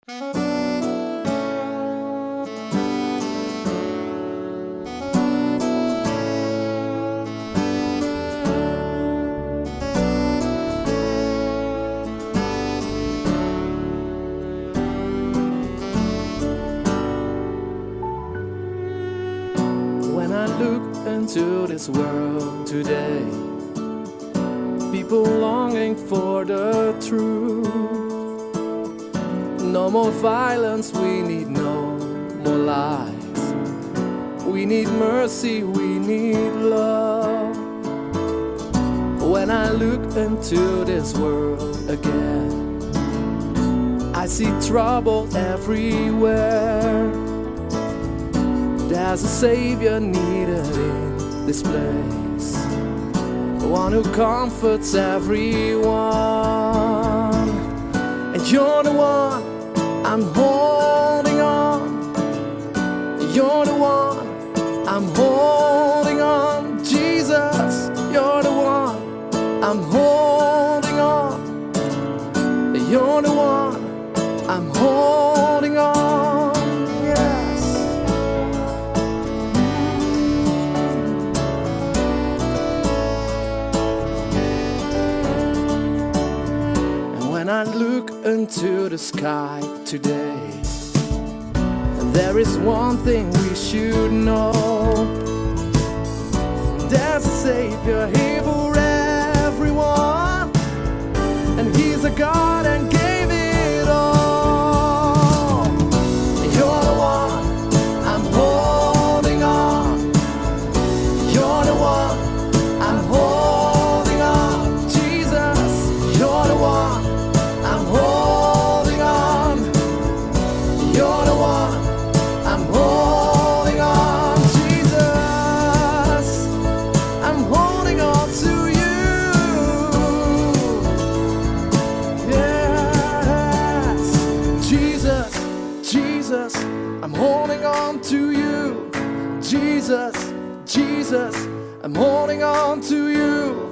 When I look into this world today, people longing for the truth. No more violence, we need no more lies. We need mercy, we need love. When I look into this world again, I see trouble everywhere. There's a savior needed in this place, one who comforts everyone. And you're the one I'm holding on. You're the one I'm holding on. Jesus, you're the one I'm holding on. You're the one I'm holding on. Yes. And when I look into the sky today, there is one thing we should know. There's a Savior here for everyone, and He's a God and gave it all. You're the one I'm holding on. You're the one I'm holding on. Jesus, you're the one I'm holding on. You're the one I'm holding on. Jesus, I'm holding on to you. Yes, Jesus, Jesus, I'm holding on to you. Jesus, Jesus, I'm holding on to you.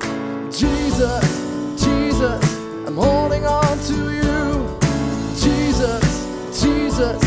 Jesus, Jesus, I'm holding on to you. Jesus, Jesus,